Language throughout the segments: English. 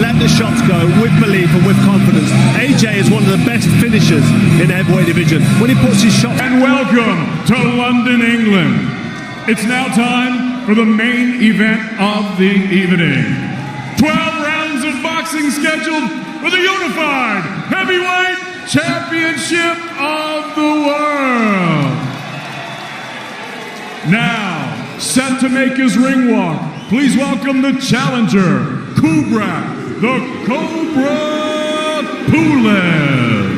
let the shots go with belief and with confidence. AJ is one of the best finishers in the heavyweight division. When he puts his shot... And welcome to London, England. It's now time for the main event of the evening. 12 rounds of boxing scheduled for the unified heavyweight championship of the world. Now, set to make his ring walk, please welcome the challenger, Kubrat, the Cobra Pulev.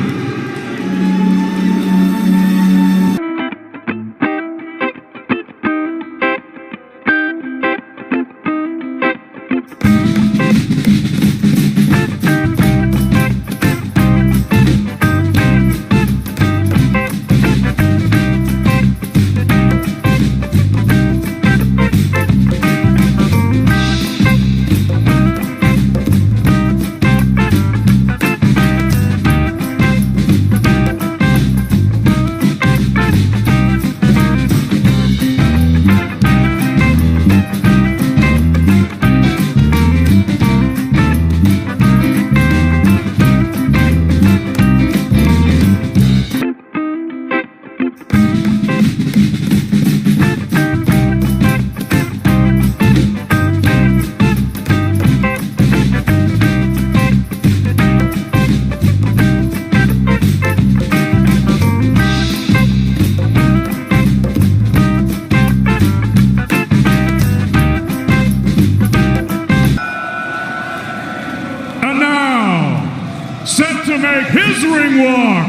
Set to make his ring walk,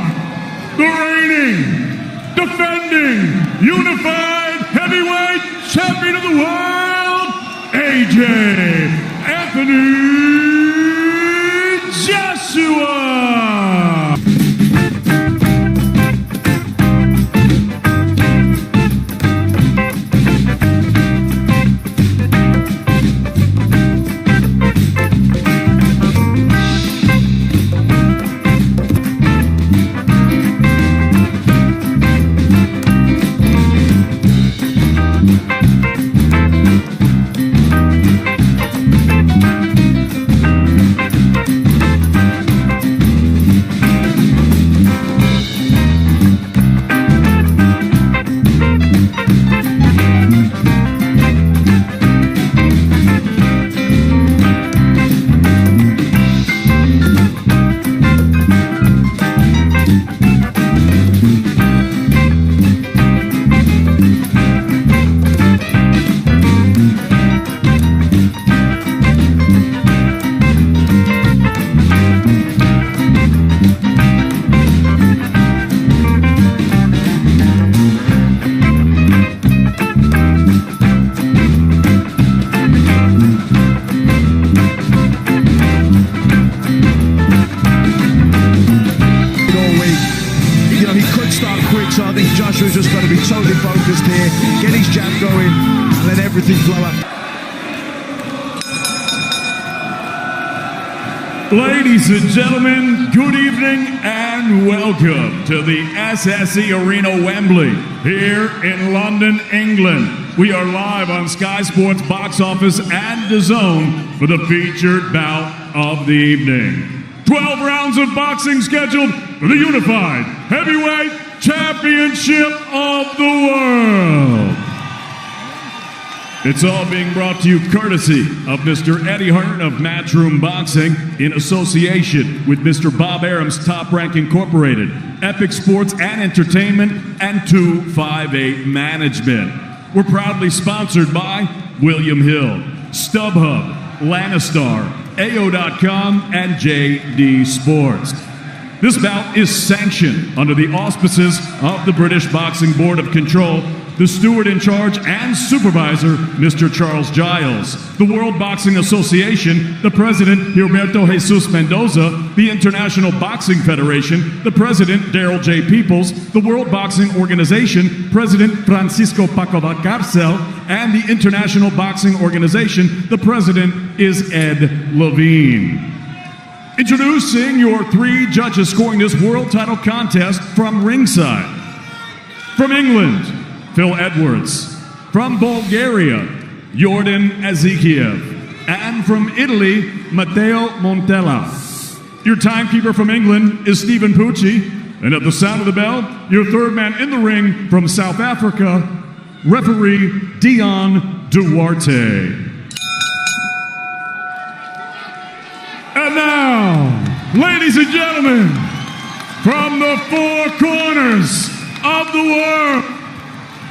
the reigning, defending, unified heavyweight champion of the world, AJ Anthony Joshua. So I think Joshua's just got to be totally focused here, get his jab going, and let everything flow up. Ladies and gentlemen, good evening and welcome to the SSE Arena Wembley here in London, England. We are live on Sky Sports Box Office and DAZN for the featured bout of the evening. 12 rounds of boxing scheduled for the unified heavyweight championship of the world. It's all being brought to you courtesy of Mr. Eddie Hearn of Matchroom Boxing in association with Mr. Bob Arum's Top Rank Incorporated, Epic Sports and Entertainment, and 258 Management. We're proudly sponsored by William Hill, StubHub, Lannistar, AO.com, and JD Sports. This bout is sanctioned under the auspices of the British Boxing Board of Control, the steward in charge and supervisor, Mr. Charles Giles, the World Boxing Association, the president, Gilberto Jesus Mendoza, the International Boxing Federation, the president, Daryl J. Peoples, the World Boxing Organization, President Francisco Paco Valcarcel, and the International Boxing Organization, the president is Ed Levine. Introducing your three judges scoring this world title contest from ringside. From England, Phil Edwards. From Bulgaria, Yordan Azikiev. And from Italy, Matteo Montella. Your timekeeper from England is Stephen Pucci. And at the sound of the bell, your third man in the ring from South Africa, referee Dion Duarte. And now, ladies and gentlemen, from the four corners of the world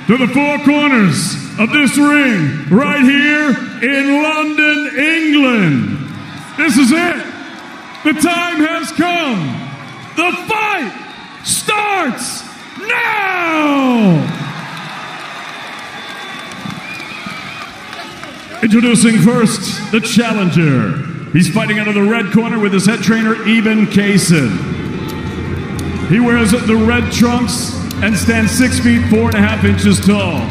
to the four corners of this ring right here in London, England. This is it. The time has come. The fight starts now! Introducing first, the challenger. He's fighting out of the red corner with his head trainer, Eben Kaysen. He wears the red trunks and stands 6 feet 4.5 inches tall.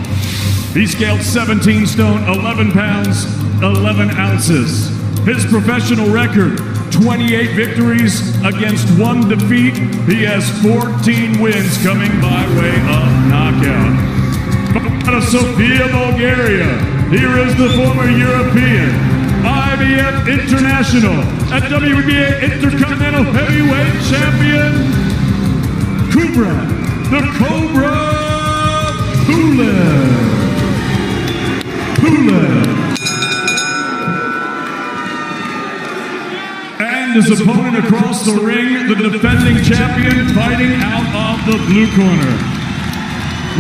He scaled 17 stone, 11 pounds, 11 ounces. His professional record, 28 victories against 1 defeat. He has 14 wins coming by way of knockout. Out of Sofia, Bulgaria, here is the former European, IBF International, and WBA Intercontinental Heavyweight Champion, Kubrat, the Cobra Pulev. And his opponent across the ring, the defending champion, fighting out of the blue corner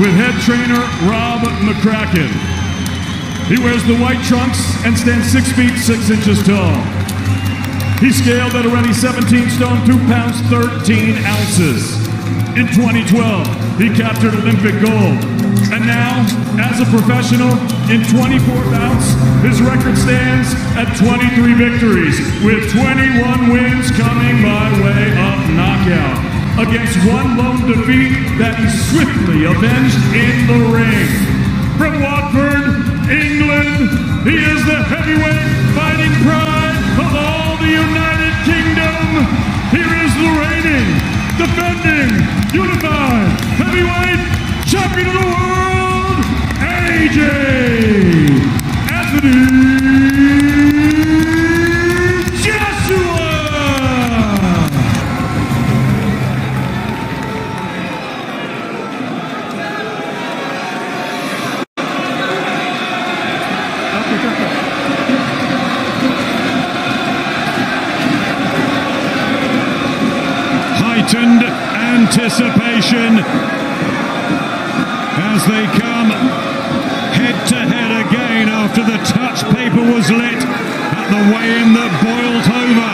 with head trainer Rob McCracken. He wears the white trunks and stands 6 feet 6 inches tall. He scaled at already 17 stone, 2 pounds, 13 ounces. In 2012, he captured Olympic gold. And now, as a professional, in 24 bouts, his record stands at 23 victories, with 21 wins coming by way of knockout, against 1 lone defeat that he swiftly avenged in the ring. From Watford, England, he is the heavyweight fighting pride of all the United Kingdom. Here is the reigning, defending, unified heavyweight champion of the world, AJ Anthony Joshua! Heightened anticipation as they come head-to-head again after the touch paper was lit at the weigh-in that boiled over.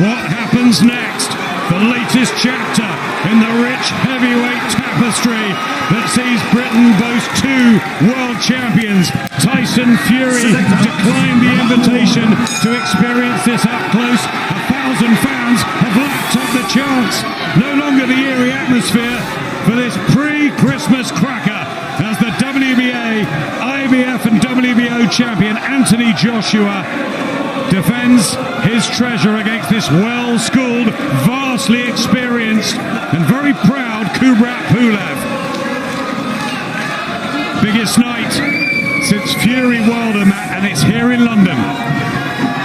What happens next? The latest chapter in the rich heavyweight tapestry that sees Britain boast 2 world champions. Tyson Fury declined the invitation to experience this up close. 1,000 fans have lapped up the chance. No longer the eerie atmosphere for this pre-Christmas cracker as the WBA, IBF and WBO champion Anthony Joshua defends his treasure against this well-schooled, vastly experienced and very proud Kubrat Pulev. Biggest night since Fury Wilder, and it's here in London.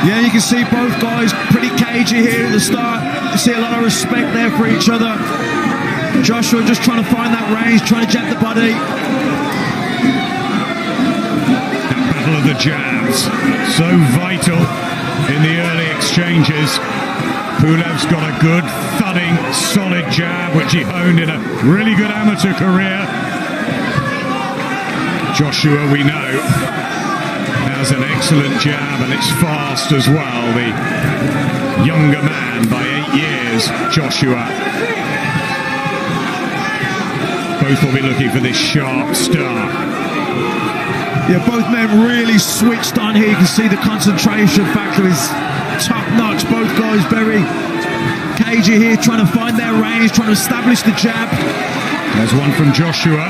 Yeah, you can see both guys pretty cagey here at the start. You see a lot of respect there for each other. Joshua just trying to find that range, trying to jab the body. That battle of the jabs, so vital in the early exchanges. Pulev's got a good, thudding, solid jab, which he honed in a really good amateur career. Joshua, we know, has an excellent jab, and it's fast as well. The younger man by 8 years, Joshua. Both will be looking for this sharp start. Yeah, both men really switched on here. You can see the concentration factor is top notch. Both guys very cagey here, trying to find their range, trying to establish the jab. There's one from Joshua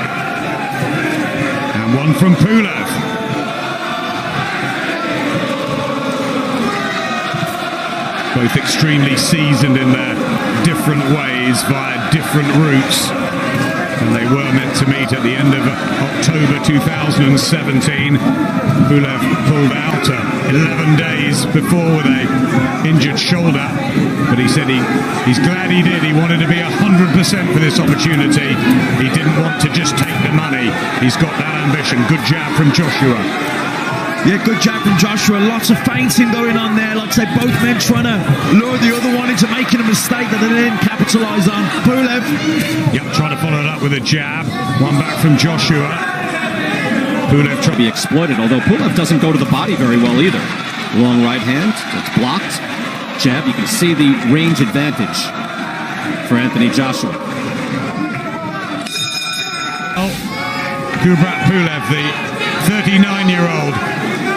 and one from Pulev. Both extremely seasoned in their different ways via different routes. and they were meant to meet at the end of October 2017. Pulev pulled out 11 days before with a injured shoulder, but he said he's glad he did. He wanted to be 100% for this opportunity. He didn't want to just take the money. He's got that ambition. Good jab from Joshua. Yeah, good jab from Joshua. Lots of feinting going on there. Like I say, both men trying to lure the other one into making a mistake that they didn't capitalise on. Pulev. Yep, trying to follow it up with a jab. One back from Joshua. Pulev trying to be exploited, although Pulev doesn't go to the body very well either. Long right hand, it's blocked. Jab, you can see the range advantage for Anthony Joshua. Oh, Kubrat Pulev, the 39-year-old,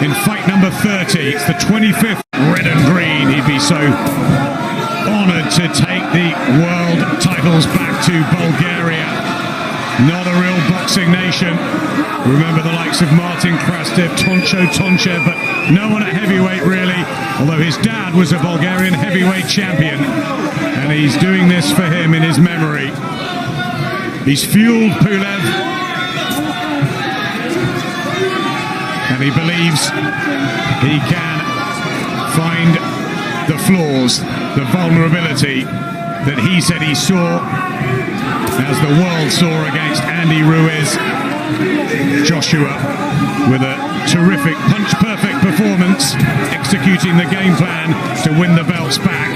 in fight number 30. It's the 25th. Red and green. He'd be so honoured to take the world titles back to Bulgaria. Not a real boxing nation. Remember the likes of Martin Krastev, Tonchev, but no one at heavyweight really, although his dad was a Bulgarian heavyweight champion, and he's doing this for him in his memory. He's fueled Pulev, and he believes he can find the flaws, the vulnerability that he said he saw as the world saw against Andy Ruiz. Joshua with a terrific punch-perfect performance, executing the game plan to win the belts back.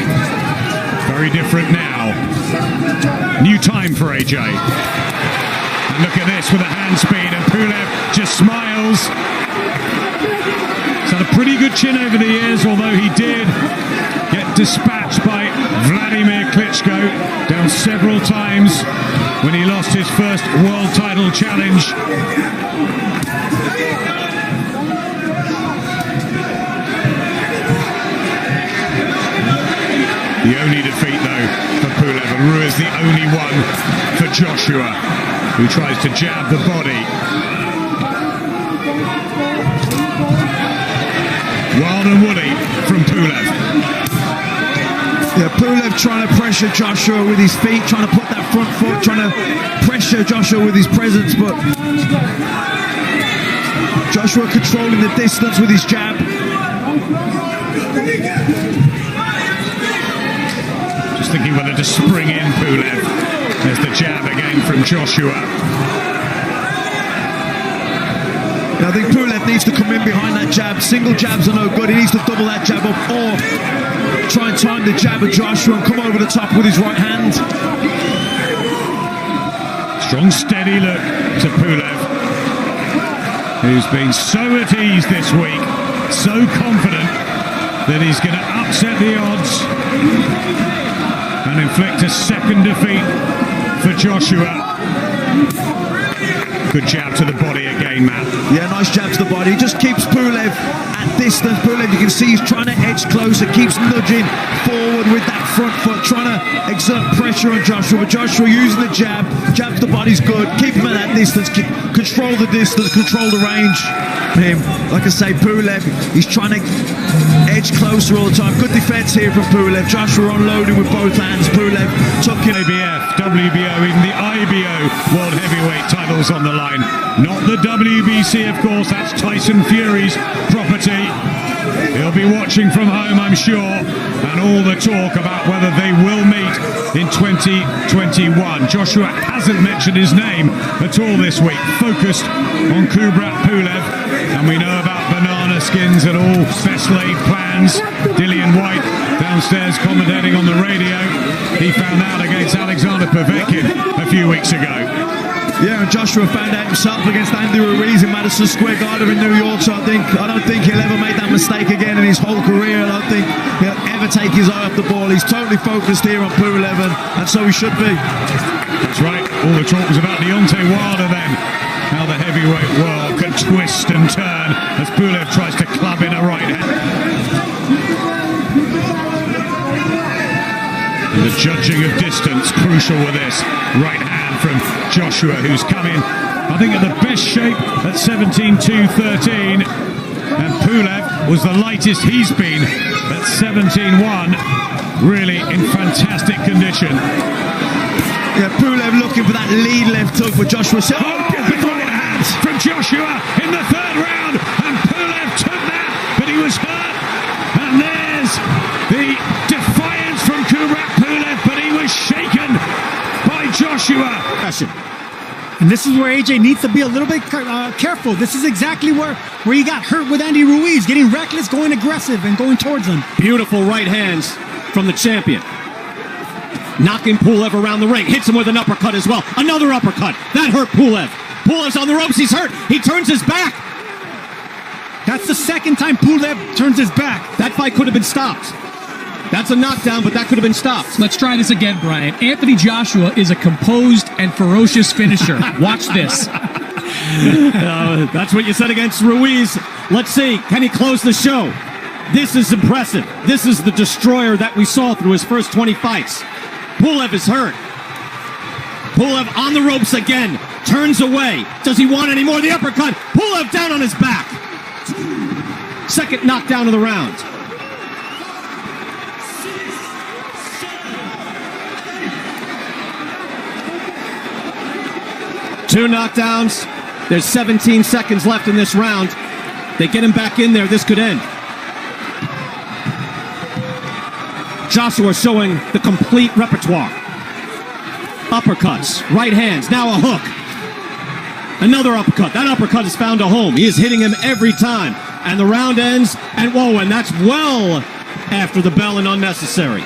Very different now. New time for AJ. And look at this with a hand speed, and Pulev just smiles. He's had a pretty good chin over the years, although he did get dispatched by Vladimir Klitschko down several times when he lost his first world title challenge. The only defeat, though, for Pulev, and Ruiz the only one for Joshua, who tries to jab the body. Wild and woolly from Pulev. Yeah, Pulev trying to pressure Joshua with his feet, trying to put that front foot, trying to pressure Joshua with his presence, but Joshua controlling the distance with his jab. Just thinking whether to spring in Pulev. There's the jab again from Joshua. I think Pulev needs to come in behind that jab. Single jabs are no good. He needs to double that jab up, or try and time the jab of Joshua and come over the top with his right hand. Strong, steady look to Pulev, who's been so at ease this week, so confident that he's going to upset the odds and inflict a second defeat for Joshua. Good jab to the body again, Matt. Yeah, nice jab to the body. He just keeps Pulev at distance. Pulev, you can see he's trying to edge closer, keeps nudging forward with that front foot, trying to exert pressure on Joshua. But Joshua using the jab. Jab to the body's good. Keep him at that distance. Control the distance, control the range. Him, like I say, Pulev, he's trying to edge closer all the time. Good defense here from Pulev. Joshua unloading with both hands. Pulev tucking. ABF, WBO, even the IBO World Heavyweight titles on the line. Not the WBC, of course. That's Tyson Fury's property. He'll be watching from home, I'm sure, and all the talk about whether they will meet in 2021. Joshua hasn't mentioned his name at all this week. Focused on Kubrat Pulev, and we know about banana skins and all best laid plans. Dillian White downstairs commentating on the radio. He found out against Alexander Povetkin a few weeks ago. Yeah, and Joshua found out himself against Andy Ruiz in Madison Square Garden in New York, so I don't think he'll ever make that mistake again in his whole career. I don't think he'll ever take his eye off the ball. He's totally focused here on Pulev, and so he should be. That's right. All the talk was about Deontay Wilder then. How the heavyweight world can twist and turn as Pulev tries to club in a right hand. And the judging of distance, crucial with this. Right hand from Joshua, who's come in, I think, at the best shape at 17.213. And Pulev was the lightest he's been at 17.1. Really in fantastic condition. Yeah, Pulev looking for that lead left hook for Joshua. Big right hand from Joshua in the third round, and Pulev took that, but he was hurt. And there's the defiance from Kubrat Pulev, but he was shaken by Joshua. And this is where AJ needs to be a little bit careful. This is exactly where he got hurt with Andy Ruiz, getting reckless, going aggressive, and going towards him. Beautiful right hands from the champion. Knocking Pulev around the ring. Hits him with an uppercut as well. Another uppercut. That hurt Pulev. Pulev's on the ropes. He's hurt. He turns his back. That's the second time Pulev turns his back. That fight could have been stopped. That's a knockdown, but that could have been stopped. Let's try this again, Brian. Anthony Joshua is a composed and ferocious finisher. Watch this. That's what you said against Ruiz. Let's see. Can he close the show? This is impressive. This is the destroyer that we saw through his first 20 fights. Pulev is hurt. Pulev on the ropes again. Turns away. Does he want any more? The uppercut. Pulev down on his back. Second knockdown of the round. Two knockdowns. There's 17 seconds left in this round. They get him back in there. This could end. Joshua showing the complete repertoire. Uppercuts, right hands, now a hook. Another uppercut. That uppercut has found a home. He is hitting him every time. And the round ends, and whoa, and that's well after the bell and unnecessary.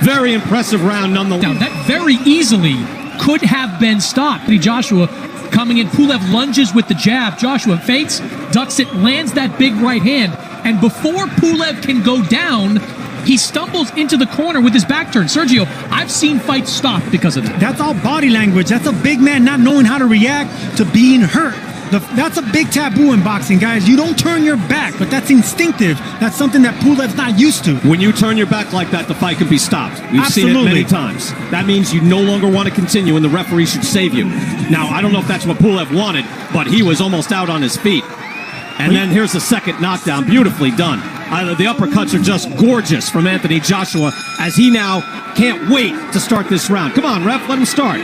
Very impressive round nonetheless. Now, that very easily could have been stopped. Anthony Joshua coming in. Pulev lunges with the jab. Joshua feints, ducks it, lands that big right hand. And before Pulev can go down, he stumbles into the corner with his back turned. Sergio, I've seen fights stop because of that. That's all body language. That's a big man not knowing how to react to being hurt. That's a big taboo in boxing, guys. You don't turn your back, but that's instinctive. That's something that Pulev's not used to. When you turn your back like that, the fight can be stopped. We've Absolutely. seen it many times. That means you no longer want to continue, and the referee should save you. Now, I don't know if that's what Pulev wanted, but he was almost out on his feet. And then here's the second knockdown. Beautifully done. The uppercuts are just gorgeous from Anthony Joshua, as he now can't wait to start this round. Come on, ref, let him start.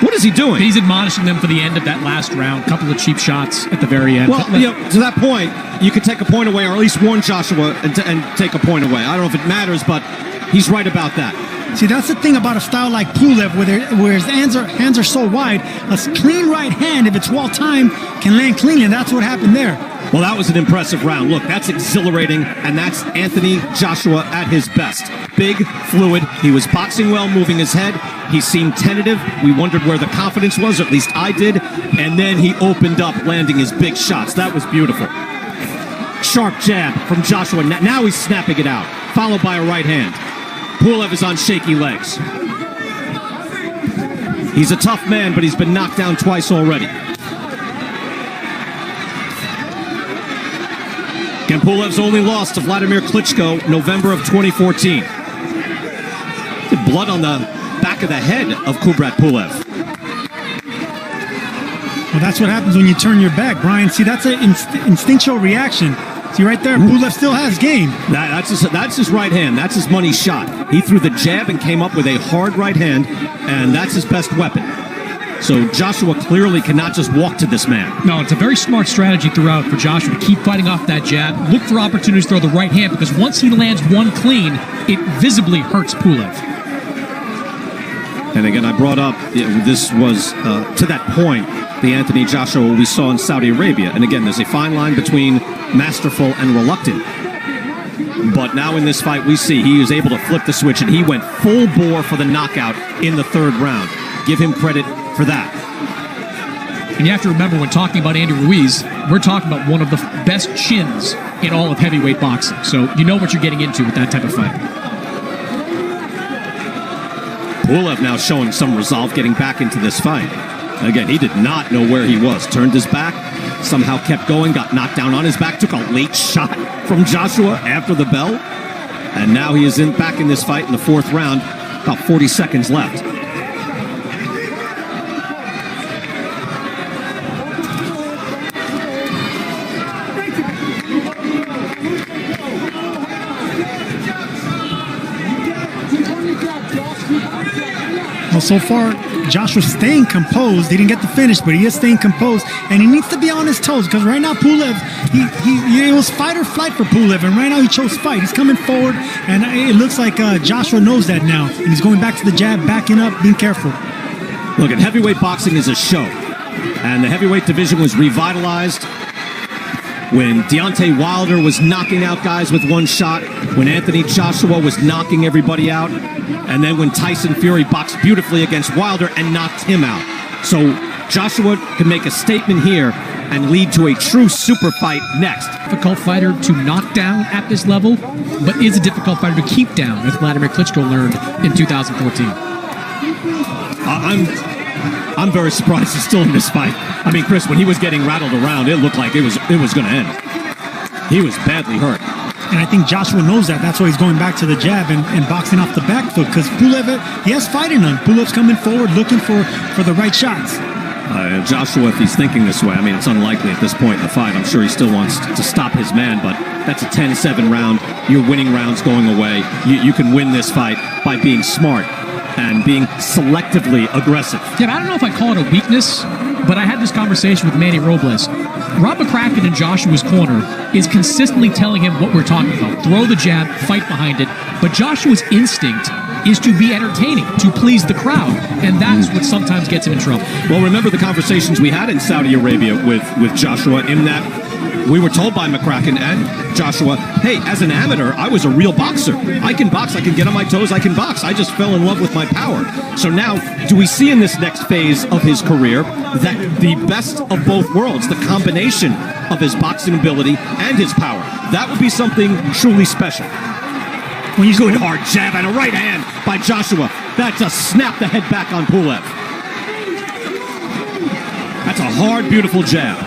What is he doing? He's admonishing them for the end of that last round. A couple of cheap shots at the very end. Well, to that point, you could take a point away, or at least warn Joshua and take a point away. I don't know if it matters, but he's right about that. See, that's the thing about a style like Pulev, where his hands are so wide. A clean right hand, if it's well timed, can land cleanly, and that's what happened there. Well, that was an impressive round. Look, that's exhilarating, and that's Anthony Joshua at his best. Big, fluid. He was boxing well, moving his head. He seemed tentative. We wondered where the confidence was, or at least I did. And then he opened up, landing his big shots. That was beautiful. Sharp jab from Joshua. Now he's snapping it out, followed by a right hand. Pulev is on shaky legs. He's a tough man, but he's been knocked down twice already. Again, Pulev's only lost to Vladimir Klitschko, November of 2014. Blood on the back of the head of Kubrat Pulev. Well, that's what happens when you turn your back, Brian. See, that's an instinctual reaction. See right there, Pulev still has game. That's his right hand. That's his money shot. He threw the jab and came up with a hard right hand, and that's his best weapon. So Joshua clearly cannot just walk to this man. No, it's a very smart strategy throughout for Joshua to keep fighting off that jab, look for opportunities to throw the right hand, because once he lands one clean, it visibly hurts Pulev. And again, I brought up, this was, to that point, the Anthony Joshua we saw in Saudi Arabia. And again, there's a fine line between masterful and reluctant. But now in this fight, we see he was able to flip the switch, and he went full bore for the knockout in the third round. Give him credit for that. And you have to remember, when talking about Andy Ruiz, we're talking about one of the best chins in all of heavyweight boxing. So you know what you're getting into with that type of fight. Pulev now showing some resolve, getting back into this fight. Again, he did not know where he was. Turned his back, somehow kept going, got knocked down on his back, took a late shot from Joshua after the bell. And now he is back in this fight in the fourth round. About 40 seconds left. Well, so far, Joshua's staying composed. He didn't get the finish, but he is staying composed, and he needs to be on his toes because right now Pulev, it was fight or flight for Pulev, and right now he chose fight. He's coming forward, and it looks like Joshua knows that now, and he's going back to the jab, backing up, being careful. Look, at heavyweight boxing is a show, and the heavyweight division was revitalized when Deontay Wilder was knocking out guys with one shot, when Anthony Joshua was knocking everybody out, and then when Tyson Fury boxed beautifully against Wilder and knocked him out. So Joshua can make a statement here and lead to a true super fight next. Difficult fighter to knock down at this level, but is a difficult fighter to keep down, as Vladimir Klitschko learned in 2014. I'm very surprised he's still in this fight. I mean, Chris, when he was getting rattled around, it looked like it was going to end. He was badly hurt. And I think Joshua knows that. That's why he's going back to the jab and boxing off the back foot, because Pulev, he has fight in him. Pulev's coming forward looking for the right shots. Joshua, if he's thinking this way, I mean, it's unlikely at this point in the fight. I'm sure he still wants to stop his man, but that's a 10-7 round. Your winning round's going away. You can win this fight by being smart and being selectively aggressive. Yeah, I don't know if I call it a weakness, but I had this conversation with Manny Robles. Rob McCracken in Joshua's corner is consistently telling him what we're talking about. Throw the jab, fight behind it. But Joshua's instinct is to be entertaining, to please the crowd, and that's what sometimes gets him in trouble. Well, remember the conversations we had in Saudi Arabia with Joshua, in that we were told by McCracken and Joshua, hey, as an amateur, I was a real boxer. I can box, I can get on my toes, I can box. I just fell in love with my power. So now, do we see in this next phase of his career that the best of both worlds, the combination of his boxing ability and his power, that would be something truly special. Good hard jab and a right hand by Joshua. That just snapped the head back on Pulev. That's a hard, beautiful jab.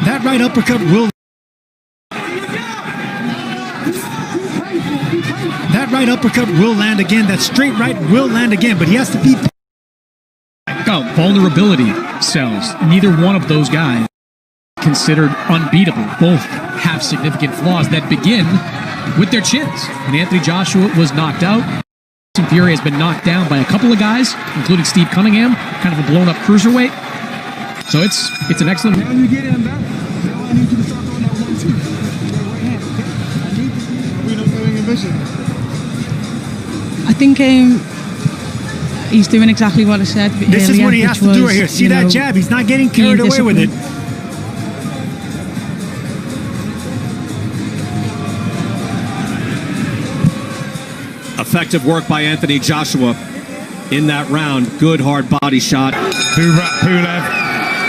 That right uppercut will... That right uppercut will land again. That straight right will land again, but he has to be... Oh, vulnerability sells. Neither one of those guys considered unbeatable. Both have significant flaws that begin with their chins. When Anthony Joshua was knocked out, Tyson Fury has been knocked down by a couple of guys, including Steve Cunningham, kind of a blown-up cruiserweight. So it's an excellent... Now you get him back. Now I need you to start throwing that 1-2. Right hand, okay? I need we don't doing a vision. I think he's doing exactly what I said. This is what he has to do right here. See that jab? He's not getting carried away with it. Effective work by Anthony Joshua in that round. Good hard body shot. Kubrat Pulev,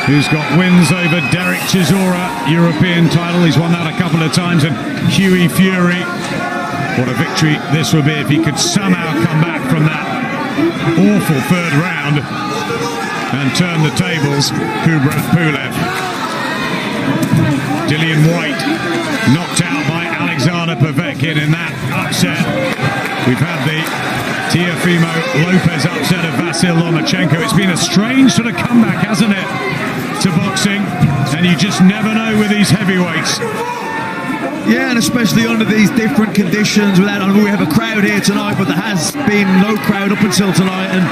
who's got wins over Derek Chisora, European title. He's won that a couple of times. And Hughie Fury. What a victory this would be if he could somehow come back from that awful third round and turn the tables. Kubrat Pulev. Dillian White knocked out by Alexander Povetkin in that upset. We've had the Teofimo Lopez upset of Vasil Lomachenko. It's been a strange sort of comeback, hasn't it, to boxing? And you just never know with these heavyweights. Yeah, and especially under these different conditions. We have a crowd here tonight, but there has been no crowd up until tonight, and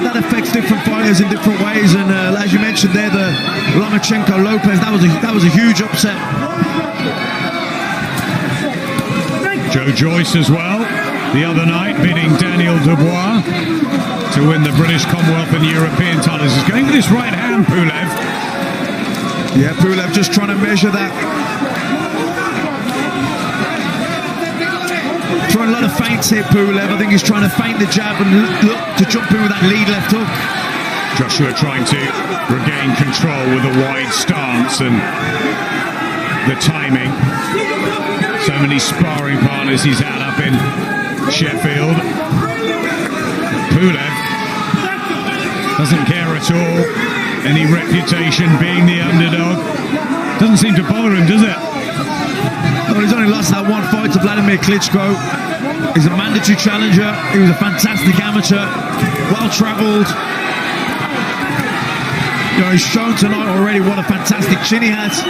that affects different fighters in different ways. And as you mentioned there, the Lomachenko Lopez, that was a huge upset. Joe Joyce as well, the other night, beating Daniel Dubois to win the British, Commonwealth and European titles. He's going with his right hand, Pulev. Yeah, Pulev just trying to measure that. Trying a lot of feints here, Pulev. I think he's trying to feint the jab and look to jump in with that lead left hook. Joshua trying to regain control with a wide stance and the timing. So many sparring partners he's had up in Sheffield. Pulev doesn't care at all. Any reputation being the underdog doesn't seem to bother him, does it? Well, he's only lost that one fight to Vladimir Klitschko. He's a mandatory challenger. He was a fantastic amateur, well-travelled. He's shown tonight already what a fantastic chin he has.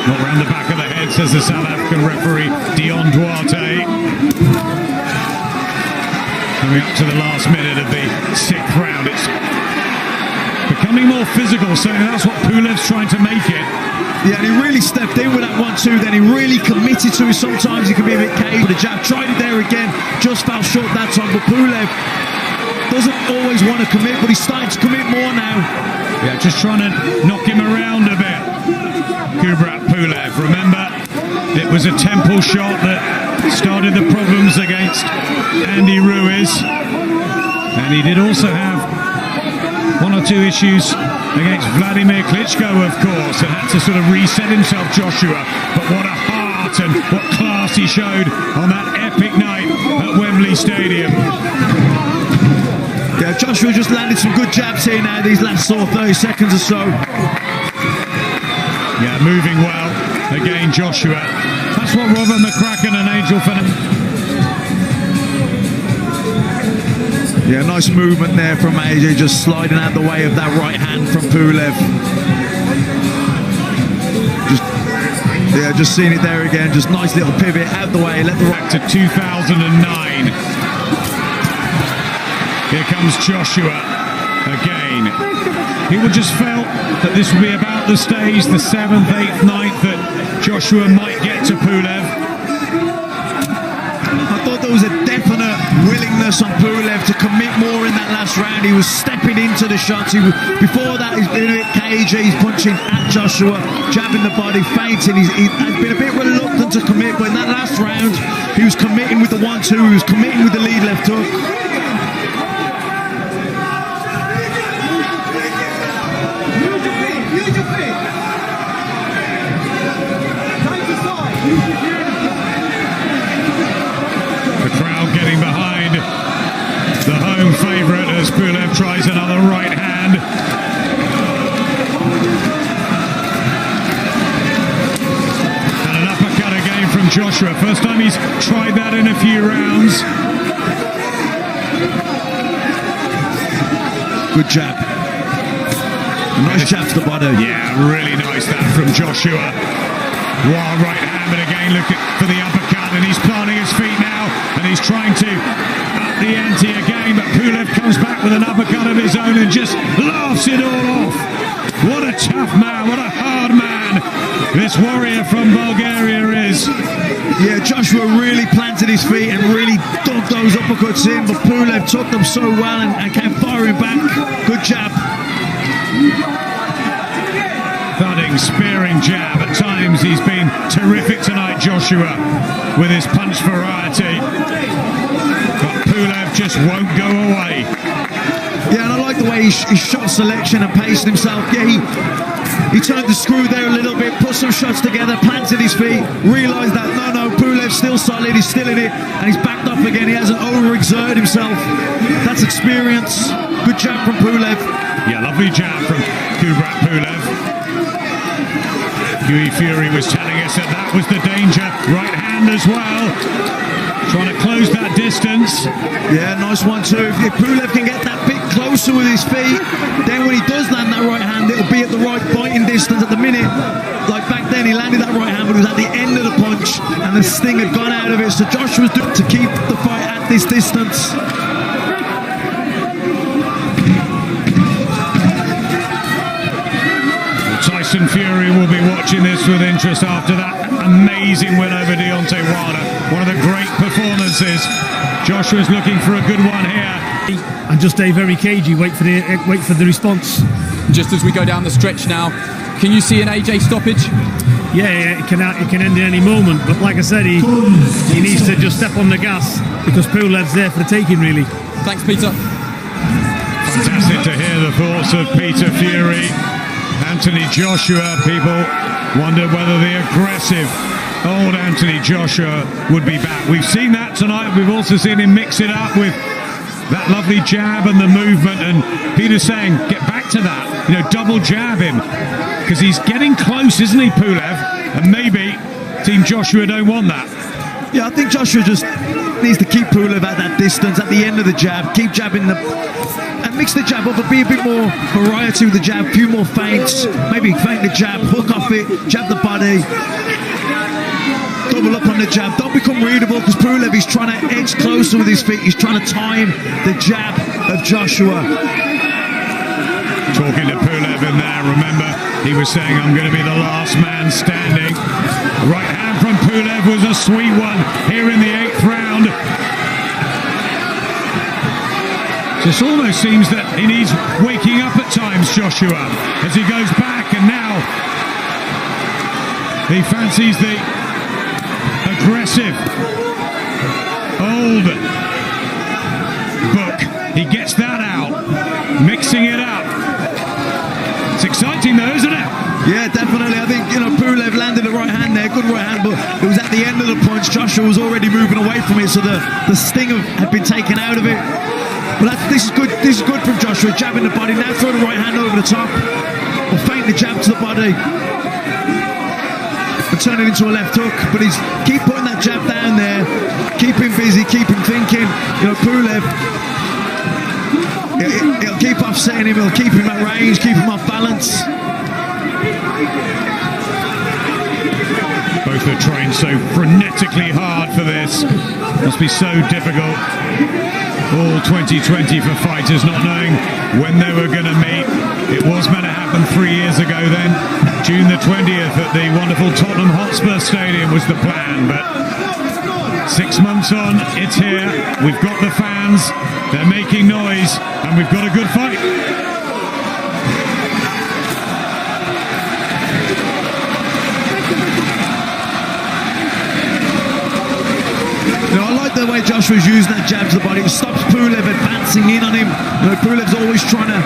Not round the back of the head, says the South African referee, Dion Duarte. Coming up to the last minute of the 6th round, it's becoming more physical, so that's what Pulev's trying to make it. Yeah, and he really stepped in with that 1-2, then he really committed to it. Sometimes he can be a bit cagey with the jab. Tried it there again, just fell short that time, but Pulev doesn't always want to commit, but he's starting to commit more now. Yeah, just trying to knock him around a bit. Kubrat Pulev, remember, it was a temple shot that started the problems against Andy Ruiz, and he did also have 1 or 2 issues against Vladimir Klitschko, of course, and had to sort of reset himself, Joshua. But what a heart and what class he showed on that epic night at Wembley Stadium. Yeah, Joshua just landed some good jabs here now, these last sort of 30 seconds or so. Yeah, moving well. Again, Joshua. That's what Robert McCracken and Angel Fernandez. Yeah, nice movement there from AJ, just sliding out the way of that right hand from Pulev. Just seeing it there again, just nice little pivot out the way, let the back to 2009. Here comes Joshua again. People just felt that this would be about the stage, the 7th, 8th, 9th, that Joshua might get to Pulev. I thought there was a definite willingness on Pulev to commit more in that last round. He was stepping into the shots. Before that, he's been a bit cagey. He's punching at Joshua, jabbing the body, feinting. He has been a bit reluctant to commit, but in that last round, he was committing with the 1-2. He was committing with the lead left hook. Getting behind the home favourite as Pulev tries another right hand. And an uppercut again from Joshua. First time he's tried that in a few rounds. Good jab. A nice jab to the body. Yeah, really nice that from Joshua. Wild right hand, but again looking for the uppercut, and he's planting his feet now, and he's trying to up the ante again, but Pulev comes back with an uppercut of his own and just laughs it all off. What a tough man, what a hard man this warrior from Bulgaria is. Yeah, Joshua really planted his feet and really dug those uppercuts in, but Pulev took them so well and came firing back. Good jab. Thudding, spearing jab. At times he's been terrific tonight, Joshua, with his punch variety. But Pulev just won't go away. Yeah, and I like the way he shot selection and paced himself. Yeah, he turned the screw there a little bit, put some shots together, planted his feet, realised that no, Pulev's still solid, he's still in it, and he's backed up again. He hasn't overexerted himself. That's experience. Good jab from Pulev. Yeah, lovely jab from Kubrat Pulev. Huey Fury was telling us that was the danger. Right hand as well. Trying to close that distance. Yeah, nice 1-2. If Pulev can get that bit closer with his feet, then when he does land that right hand, it'll be at the right fighting distance. At the minute, like back then, he landed that right hand, but it was at the end of the punch, and the sting had gone out of it. So Joshua's doing to keep the fight at this distance. Tyson Fury will be watching this with interest after that amazing win over Deontay Wilder. One of the great performances. Joshua's looking for a good one here. And just stay very cagey, wait for the response. Just as we go down the stretch now, can you see an AJ stoppage? Yeah, it can end in any moment, but like I said, he needs to just step on the gas because Pulev's there for the taking, really. Thanks, Peter. Fantastic to hear the thoughts of Peter Fury. Anthony Joshua, people wonder whether the aggressive old Anthony Joshua would be back. We've seen that tonight. We've also seen him mix it up with that lovely jab and the movement, and Peter's saying get back to that, double jab him, because he's getting close, isn't he, Pulev? And maybe Team Joshua don't want that. Yeah, I think Joshua just needs to keep Pulev at that distance at the end of the jab, keep jabbing and mix the jab up, but be a bit more variety with the jab, a few more feints, maybe feint the jab, hook off it, jab the body, double up on the jab. Don't become readable, because Pulev is trying to edge closer with his feet. He's trying to time the jab of Joshua. Talking to Pulev in there, remember, he was saying, I'm going to be the last man standing. Right hand from Pulev was a sweet one here in the 8th round. This almost seems that he needs waking up at times, Joshua, as he goes back, and now he fancies the aggressive old book. He gets that out, mixing it up. It's exciting though, isn't it? Yeah, definitely. I think, Pulev landed the right hand there, good right hand, but it was at the end of the punch. Joshua was already moving away from it, so the sting had been taken out of it. But this is good. This is good from Joshua. Jabbing the body. Now throw the right hand over the top, or feint the jab to the body, and turn it into a left hook. But he's keep putting that jab down there, keep him busy, keep him thinking. Pulev, it'll keep offsetting him. It'll keep him at range, keep him off balance. Both are trained so frenetically hard for this. Must be so difficult. All 2020 for fighters, not knowing when they were going to meet. It was meant to happen 3 years ago then. June the 20th at the wonderful Tottenham Hotspur Stadium was the plan, but 6 months on, it's here. We've got the fans, they're making noise, and we've got a good fight. I like the way Joshua's using that jab to the body. It stops Pulev advancing in on him. Pulev's always trying to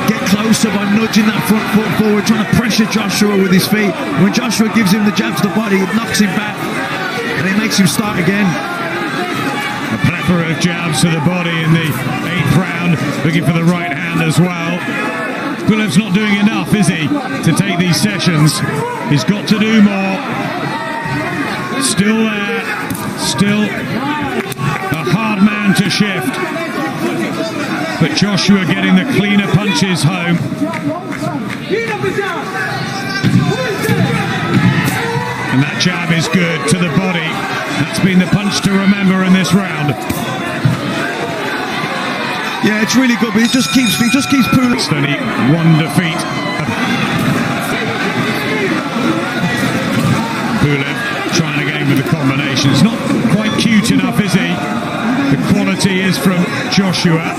get closer by nudging that front foot forward, trying to pressure Joshua with his feet. When Joshua gives him the jab to the body, it knocks him back, and it makes him start again. A plethora of jabs to the body in the 8th round, looking for the right hand as well. Pulev's not doing enough, is he, to take these sessions? He's got to do more. Still there, still a hard man to shift. But Joshua getting the cleaner punches home. And that jab is good to the body. That's been the punch to remember in this round. Yeah, it's really good, but he just keeps Pulev. It's only one defeat. Pulev trying again with the combinations. Not quite cute enough, is he? The quality is from Joshua.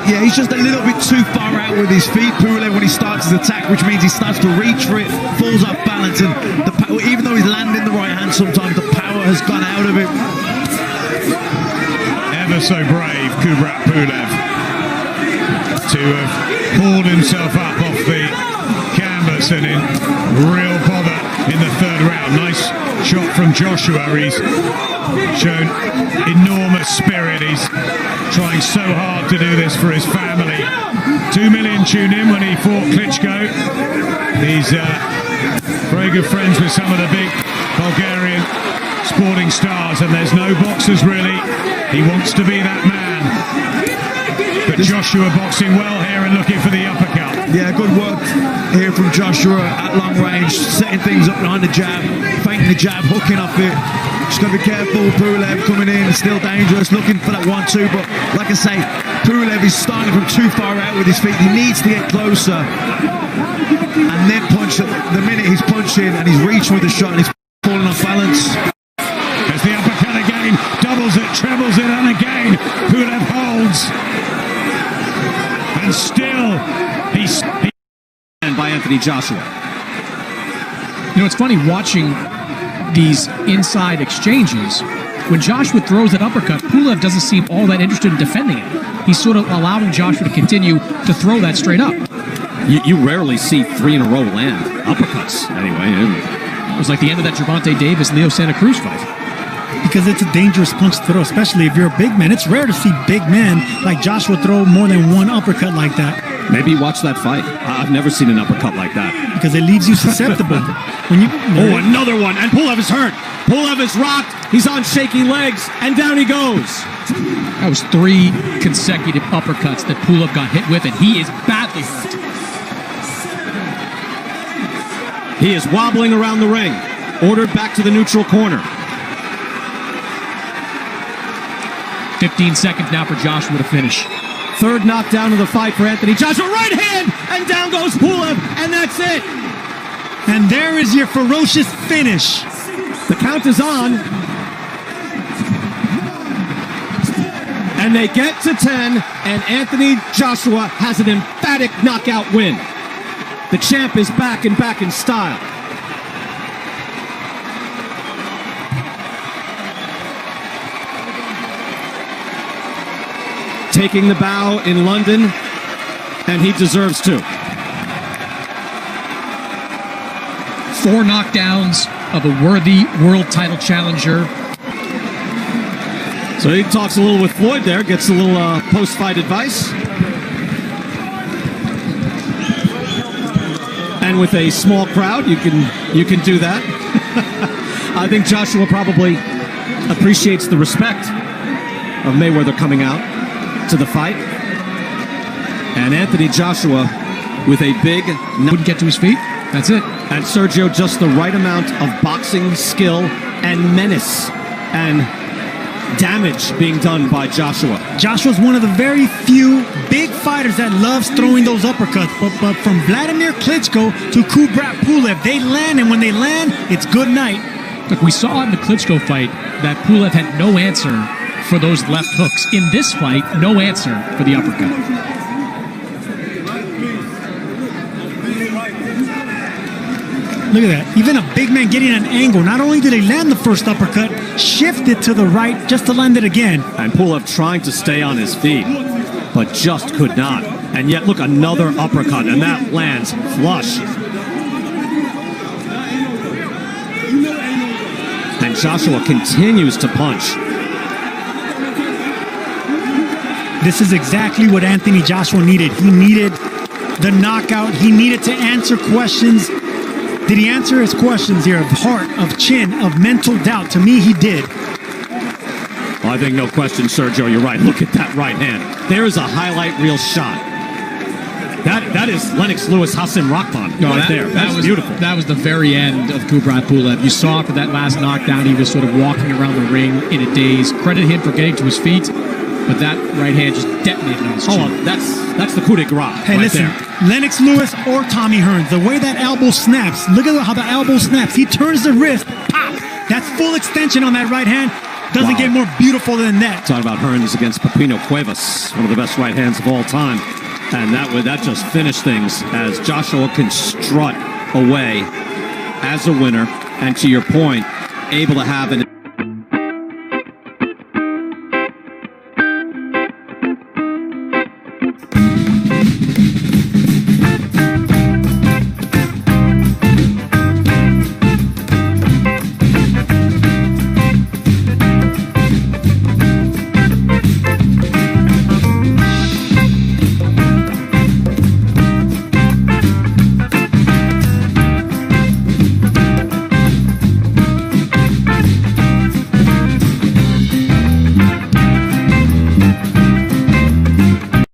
Yeah, he's just a little bit too far out with his feet, Pulev, when he starts his attack, which means he starts to reach for it, falls off balance, and even though he's landing the right hand sometimes, the power has gone out of it. Ever so brave, Kubrat Pulev, to have pulled himself up off the canvas and in real bother in the 3rd round. Nice shot from Joshua. He's shown enormous spirit. He's trying so hard to do this for his family. 2 million tuned in when he fought Klitschko. He's very good friends with some of the big Bulgarian sporting stars, and there's no boxers really. He wants to be that man. But Joshua boxing well here and looking for the uppercut. Yeah, good work here from Joshua at long range, setting things up behind the jab, feinting the jab, hooking off it. Just got to be careful. Pulev coming in, still dangerous, looking for that 1-2. But like I say, Pulev is starting from too far out with his feet. He needs to get closer and then punch. The minute he's punching and he's reaching with the shot and he's falling off balance. There's the uppercut again, doubles it, trebles it, and again Pulev holds. And still, he's by Anthony Joshua. It's funny watching these inside exchanges. When Joshua throws that uppercut, Pulev doesn't seem all that interested in defending it. He's sort of allowing Joshua to continue to throw that straight up. You rarely see 3 in a row land uppercuts. Anyway, it was like the end of that Gervonta Davis Leo Santa Cruz fight. Because it's a dangerous punch to throw, especially if you're a big man. It's rare to see big men like Joshua throw more than one uppercut like that. Maybe watch that fight. I've never seen an uppercut like that. Because it leaves you susceptible. Another one, and Pulev is hurt. Pulev is rocked. He's on shaky legs, and down he goes. That was 3 consecutive uppercuts that Pulev got hit with, and he is badly hurt. He is wobbling around the ring. ordered back to the neutral corner. 15 seconds now for Joshua to finish. Third knockdown of the fight for Anthony Joshua. Right hand, and down goes Pulev, and that's it. And there is your ferocious finish. The count is on. And they get to 10, and Anthony Joshua has an emphatic knockout win. The champ is back in style. Taking the bow in London, and he deserves to. 4 knockdowns of a worthy world title challenger. So he talks a little with Floyd there, gets a little post-fight advice. And with a small crowd, you can do that. I think Joshua probably appreciates the respect of Mayweather coming out to the fight. And Anthony Joshua with a big... Wouldn't get to his feet. That's it. And Sergio, just the right amount of boxing skill and menace and damage being done by Joshua. Joshua's one of the very few big fighters that loves throwing those uppercuts. But from Vladimir Klitschko to Kubrat Pulev, they land, and when they land, it's good night. Look, we saw in the Klitschko fight that Pulev had no answer for those left hooks. In this fight, no answer for the uppercut. Look at that. Even a big man getting an angle. Not only did he land the first uppercut, shifted to the right just to land it again. And Pulev trying to stay on his feet, but just could not. And yet, look, another uppercut, and that lands flush. And Joshua continues to punch. This is exactly what Anthony Joshua needed. He needed the knockout. He needed to answer questions. Did he answer his questions here of heart, of chin, of mental doubt? To me, he did. Well, I think no question, Sergio, you're right. Look at that right hand. There is a highlight reel shot. That is Lennox Lewis Hassan Rahman right there. That was beautiful. That was the very end of Kubrat Pulev. You saw after that last knockdown, he was sort of walking around the ring in a daze. Credit him for getting to his feet, but that right hand just detonated on his chin. Oh, that's the coup de grace hey, right listen, there. Lennox Lewis or Tommy Hearns, the way that elbow snaps, look at how the elbow snaps. He turns the wrist, pop. That's full extension on that right hand. Doesn't get more beautiful than that. Talking about Hearns against Pepino Cuevas, one of the best right hands of all time. And that just finished things as Joshua can strut away as a winner. And to your point, able to have an